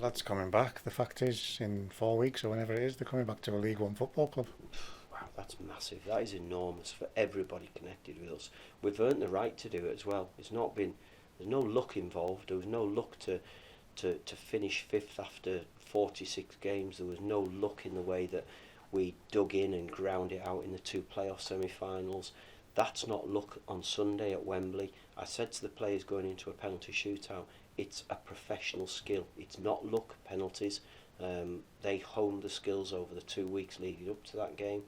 lads coming back. The fact is, in 4 weeks or whenever it is, they're coming back to a League One football club. Wow, that's massive. That is enormous for everybody connected with us. We've earned the right to do it as well. There's no luck involved. There was no luck to finish fifth after 46 games. There was no luck in the way that we dug in and ground it out in the two playoff semi-finals. That's not luck on Sunday at Wembley. I said to the players going into a penalty shootout, it's a professional skill. It's not luck, penalties. They honed the skills over the 2 weeks leading up to that game,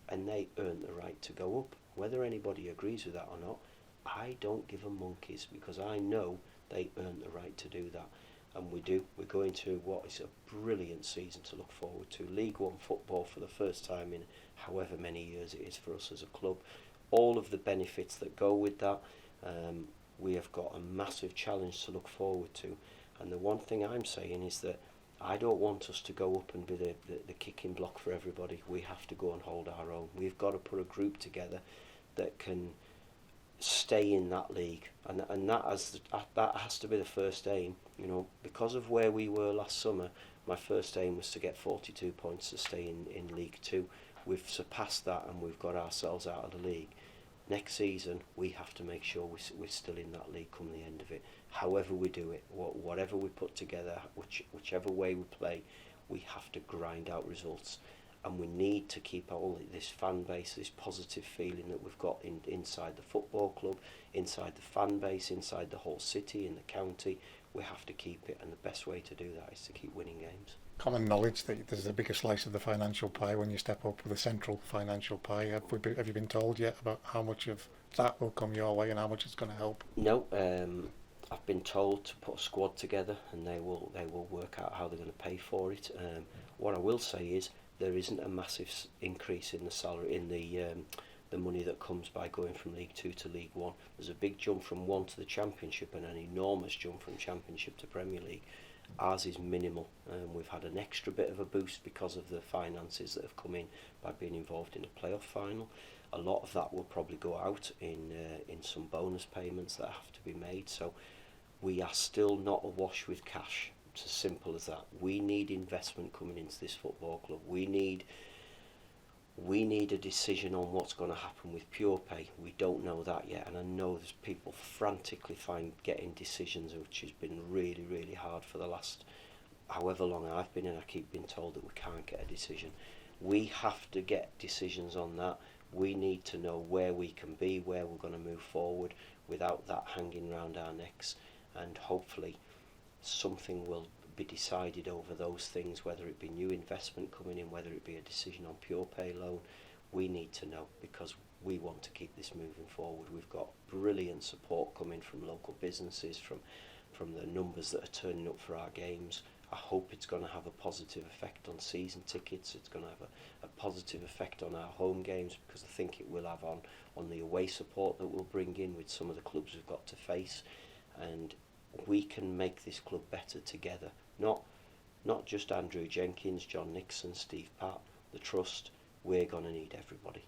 and they earned the right to go up. Whether anybody agrees with that or not, I don't give a monkeys, because I know they earned the right to do that. And we do. We're going to what is a brilliant season to look forward to. League One football for the first time in however many years it is for us as a club. All of the benefits that go with that. We have got a massive challenge to look forward to. And the one thing I'm saying is that I don't want us to go up and be the kicking block for everybody. We have to go and hold our own. We've got to put a group together that can stay in that league, and that has to be the first aim. You know, because of where we were last summer, my first aim was to get 42 points to stay in League Two. We've surpassed that and we've got ourselves out of the league. Next season we have to make sure we're still in that league come the end of it. However we do it, whatever we put together, whichever way we play, we have to grind out results. And we need to keep all this fan base, this positive feeling that we've got inside the football club, inside the fan base, inside the whole city and the county. We have to keep it, and the best way to do that is to keep winning games. Common knowledge that there's a bigger slice of the financial pie when you step up with a central financial pie. Have you been told yet about how much of that will come your way and how much it's going to help? No, I've been told to put a squad together, and they will work out how they're going to pay for it. What I will say is there isn't a massive increase in the salary in the money that comes by going from League Two to League One. There's a big jump from one to the Championship and an enormous jump from Championship to Premier League. Ours is minimal. We've had an extra bit of a boost because of the finances that have come in by being involved in a playoff final. A lot of that will probably go out in some bonus payments that have to be made. So we are still not awash with cash. It's as simple as that. We need investment coming into this football club. We need a decision on what's going to happen with Pure Pay. We don't know that yet, and I know there's people frantically getting decisions, which has been really, really hard for the last however long I've been in. I keep being told that we can't get a decision. We have to get decisions on that. We need to know where we can be, where we're going to move forward without that hanging around our necks, and hopefully something will be decided over those things, whether it be new investment coming in, whether it be a decision on Pure Pay loan. We need to know, because we want to keep this moving forward. We've got brilliant support coming from local businesses, from the numbers that are turning up for our games. I hope it's going to have a positive effect on season tickets. It's going to have a positive effect on our home games, because I think it will have on the away support that we'll bring in with some of the clubs we've got to face. And we can make this club better together. Not just Andrew Jenkins, John Nixon, Steve Patt, the Trust. We're going to need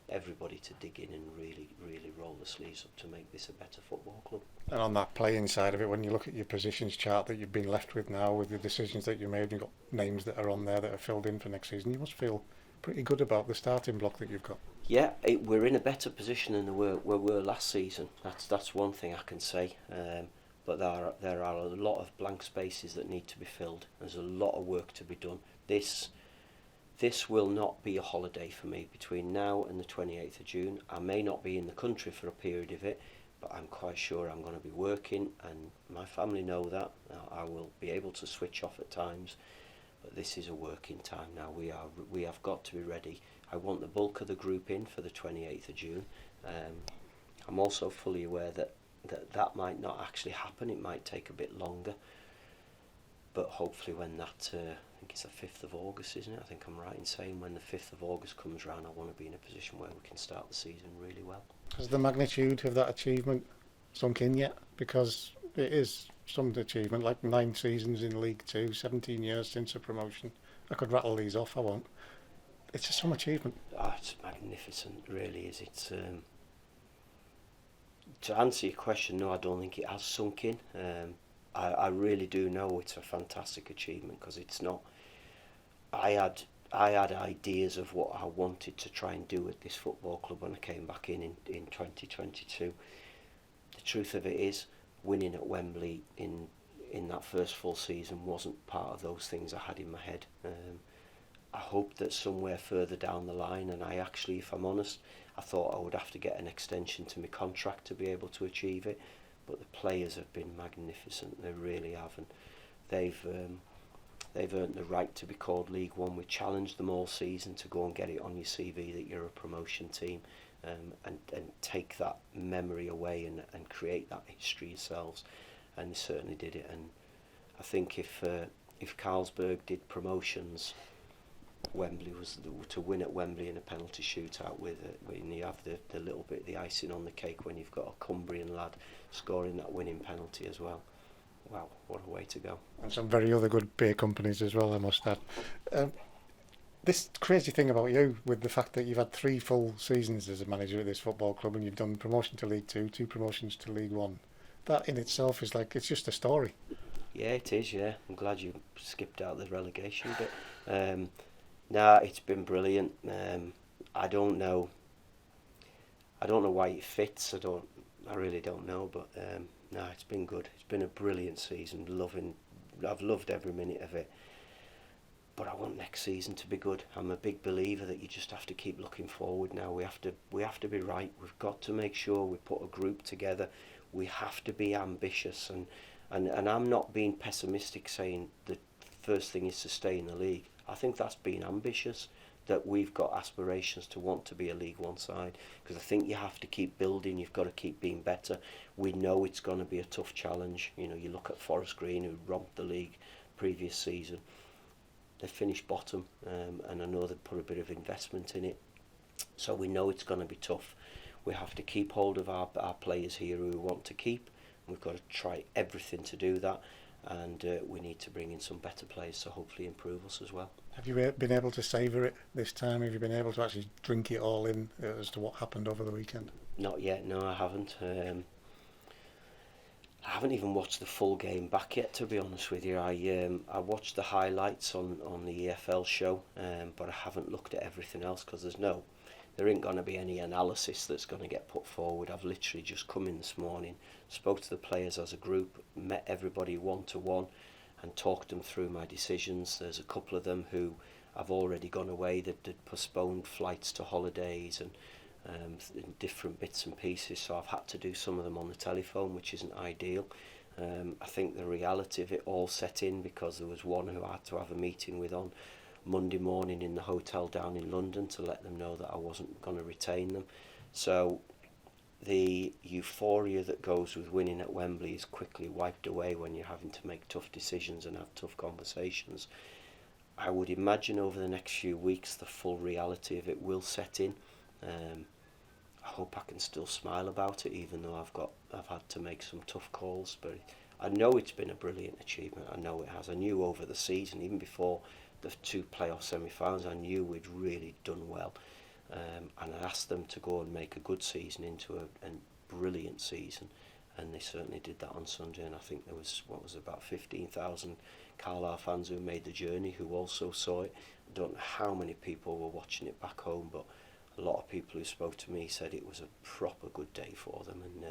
everybody to dig in and really, really roll the sleeves up to make this a better football club. And on that playing side of it, when you look at your positions chart that you've been left with now, with the decisions that you made, you've got names that are on there that are filled in for next season, you must feel pretty good about the starting block that you've got. Yeah, we're in a better position than we were last season. That's one thing I can say. But there are a lot of blank spaces that need to be filled. There's a lot of work to be done. This will not be a holiday for me between now and the 28th of June. I may not be in the country for a period of it, but I'm quite sure I'm going to be working, and my family know that. I will be able to switch off at times, but this is a working time now. We have got to be ready. I want the bulk of the group in for the 28th of June. I'm also fully aware that might not actually happen. It might take a bit longer, but hopefully when that I think it's the 5th of August, isn't it? I think I'm right in saying when the 5th of August comes around, I want to be in a position where we can start the season really well. Has the magnitude of that achievement sunk in yet? Because it is some achievement, like 9 seasons in League Two, 17 years since a promotion. I could rattle these off, I won't. It's just some achievement. It's magnificent, really is. It's to answer your question, no, I don't think it has sunk in. I really do know it's a fantastic achievement, because it's not. I had I had ideas of what I wanted to try and do at this football club when I came back in 2022. The truth of it is, winning at Wembley in that first full season wasn't part of those things I had in my head. I hoped that somewhere further down the line, and I actually, if I'm honest, I thought I would have to get an extension to my contract to be able to achieve it. But the players have been magnificent, they really have, and they've earned the right to be called League One. We challenged them all season to go and get it on your CV that you're a promotion team, and take that memory away and create that history yourselves. And they certainly did it. And I think if Carlsberg did promotions, Wembley was to win at Wembley in a penalty shootout with it, when you have the little bit, the icing on the cake, when you've got a Cumbrian lad scoring that winning penalty as well. Wow, what a way to go. And some very other good beer companies as well, I must add. This crazy thing about you, with the fact that you've had 3 full seasons as a manager at this football club, and you've done promotion to League 2, 2 promotions to League 1, that in itself is like, it's just a story. Yeah, it is, yeah. I'm glad you skipped out the relegation bit. Nah, it's been brilliant. I don't know why it fits. I really don't know, but no, it's been good. It's been a brilliant season. I've loved every minute of it. But I want next season to be good. I'm a big believer that you just have to keep looking forward now. We have to be right. We've got to make sure we put a group together. We have to be ambitious, and I'm not being pessimistic saying the first thing is to stay in the league. I think that's being ambitious, that we've got aspirations to want to be a League One side, because I think you have to keep building. You've got to keep being better. We know it's going to be a tough challenge. You know, you look at Forest Green, who romped the league previous season. They finished bottom, and I know they've put a bit of investment in it, so we know it's going to be tough. We have to keep hold of our players here who we want to keep. We've got to try everything to do that, and we need to bring in some better players to hopefully improve us as well. Have you been able to savour it this time? Have you been able to actually drink it all in as to what happened over the weekend? Not yet, no, I haven't. I haven't even watched the full game back yet, to be honest with you. I watched the highlights on the EFL show, but I haven't looked at everything else, because there ain't going to be any analysis that's going to get put forward. I've literally just come in this morning, spoke to the players as a group, met everybody one-to-one, and talked them through my decisions. There's a couple of them who have already gone away, that postponed flights to holidays and different bits and pieces, so I've had to do some of them on the telephone, which isn't ideal. I think the reality of it all set in because there was one who I had to have a meeting with on Monday morning in the hotel down in London to let them know that I wasn't going to retain them. So the euphoria that goes with winning at Wembley is quickly wiped away when you're having to make tough decisions and have tough conversations. I would imagine over the next few weeks the full reality of it will set in. I hope I can still smile about it, even though I've had to make some tough calls. But I know it's been a brilliant achievement. I know it has. I knew over the season, even before the 2 playoff semi-finals, I knew we'd really done well. And I asked them to go and make a good season into a brilliant season, and they certainly did that on Sunday. And I think there was about 15,000 Carlisle fans who made the journey, who also saw it. I don't know how many people were watching it back home, but a lot of people who spoke to me said it was a proper good day for them, and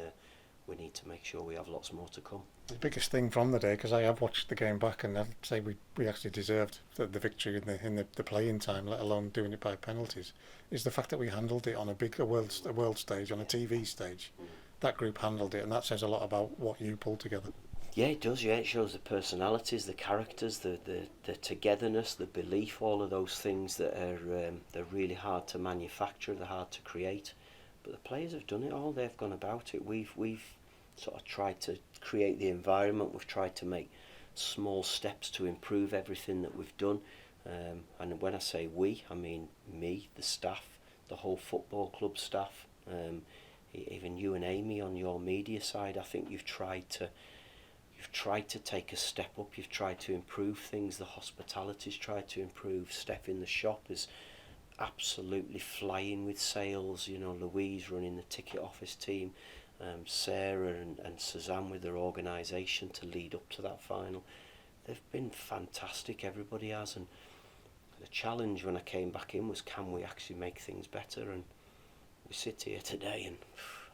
we need to make sure we have lots more to come. The biggest thing from the day, because I have watched the game back, and I'd say we actually deserved the victory in the playing time, let alone doing it by penalties, is the fact that we handled it on a world stage, on a TV stage. That group handled it, and that says a lot about what you pulled together. Yeah, it does. Yeah, it shows the personalities, the characters, the togetherness, the belief, all of those things that are they're really hard to manufacture, they're hard to create. But the players have done it all. They've gone about it. We've sort of tried to create the environment. We've tried to make small steps to improve everything that we've done. And when I say we, I mean me, the staff, the whole football club staff. Even you and Amy on your media side, I think you've tried to take a step up. You've tried to improve things. The hospitality's tried to improve. Steph in the shop is absolutely flying with sales. You know, Louise running the ticket office team, Sarah and Suzanne with their organisation to lead up to that final. They've been fantastic, everybody has, and the challenge when I came back in was, can we actually make things better? And we sit here today and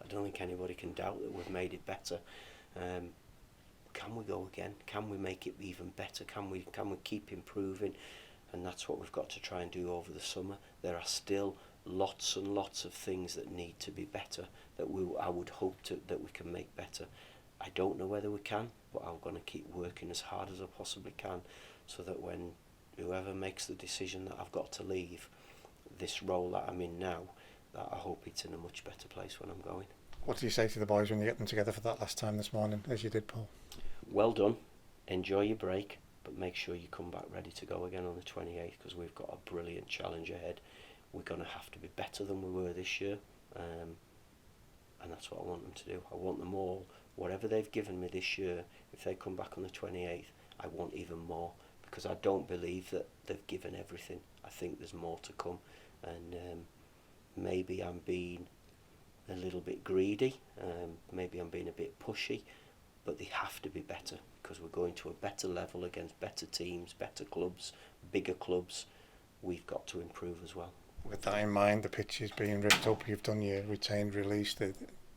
I don't think anybody can doubt that we've made it better. Can we go again? Can we make it even better? Can we keep improving? And that's what we've got to try and do over the summer. There are still lots and lots of things that need to be better, that I would hope that we can make better. I don't know whether we can, but I'm going to keep working as hard as I possibly can, so that when whoever makes the decision that I've got to leave this role that I'm in now, that I hope it's in a much better place when I'm going. What do you say to the boys when you get them together for that last time this morning, as you did, Paul? Well done, enjoy your break, but make sure you come back ready to go again on the 28th, because we've got a brilliant challenge ahead. We're going to have to be better than we were this year, and that's what I want them to do. I want them all, whatever they've given me this year, if they come back on the 28th, I want even more, because I don't believe that they've given everything. I think there's more to come, and maybe I'm being a little bit greedy, maybe I'm being a bit pushy, but they have to be better, because we're going to a better level against better teams, better clubs, bigger clubs. We've got to improve as well. With that in mind, the pitch is being ripped up, you've done your retained release.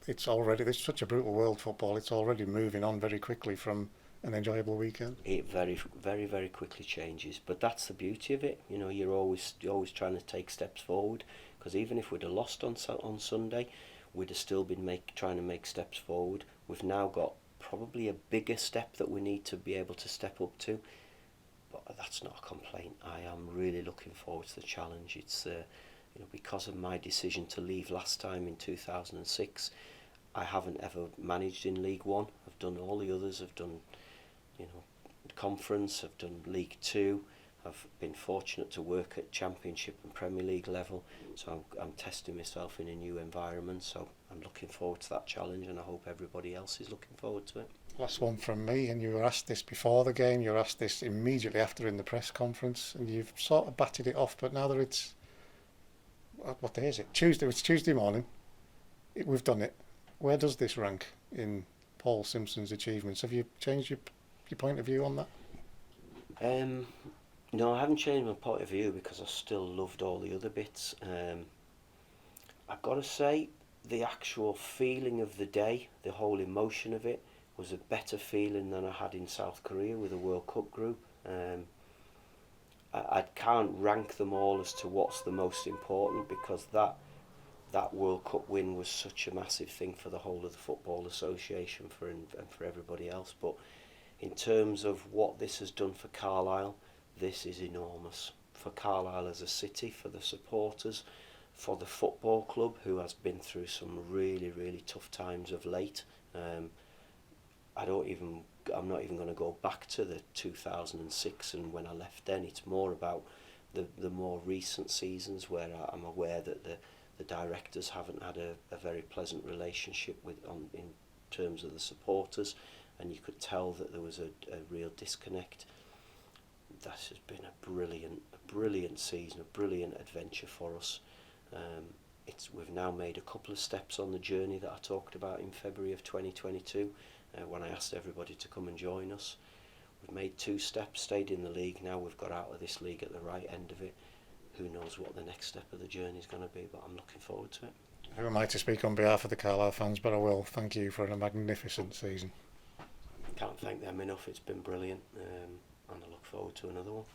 It's already, there's such a brutal world, football, it's already moving on very quickly from an enjoyable weekend. It very, very, very quickly changes, but that's the beauty of it. You know, you're always trying to take steps forward, because even if we'd have lost on Sunday, we'd have still been trying to make steps forward. We've now got probably a bigger step that we need to be able to step up to, but that's not a complaint. I am really looking forward to the challenge. It's because of my decision to leave last time in 2006, I haven't ever managed in League One. I've done all the others. I've done Conference, I've done League Two. I've been fortunate to work at Championship and Premier League level, so I'm testing myself in a new environment, so I'm looking forward to that challenge, and I hope everybody else is looking forward to it. Last one from me, and you were asked this before the game, you were asked this immediately after in the press conference, and you've sort of batted it off, but now that it's, what day is it? Tuesday. It's Tuesday morning. We've done it. Where does this rank in Paul Simpson's achievements? Have you changed your point of view on that? No, I haven't changed my point of view, because I still loved all the other bits. I've got to say, the actual feeling of the day, the whole emotion of it, was a better feeling than I had in South Korea with the World Cup group. I can't rank them all as to what's the most important, because that World Cup win was such a massive thing for the whole of the Football Association and for everybody else. But in terms of what this has done for Carlisle, this is enormous. For Carlisle as a city, for the supporters, for the football club, who has been through some really, really tough times of late. I'm not even going to go back to the 2006 and when I left then. It's more about the more recent seasons, where I'm aware that the directors haven't had a very pleasant relationship in terms of the supporters, and you could tell that there was a real disconnect. That has been a brilliant season, a brilliant adventure for us. We've now made a couple of steps on the journey that I talked about in February of 2022, when I asked everybody to come and join us. We've made 2 steps, stayed in the league. Now we've got out of this league at the right end of it. Who knows what the next step of the journey is going to be, but I'm looking forward to it. Who am I to speak on behalf of the Carlisle fans, but I will thank you for a magnificent season. Can't thank them enough. It's been brilliant, and I look forward to another one.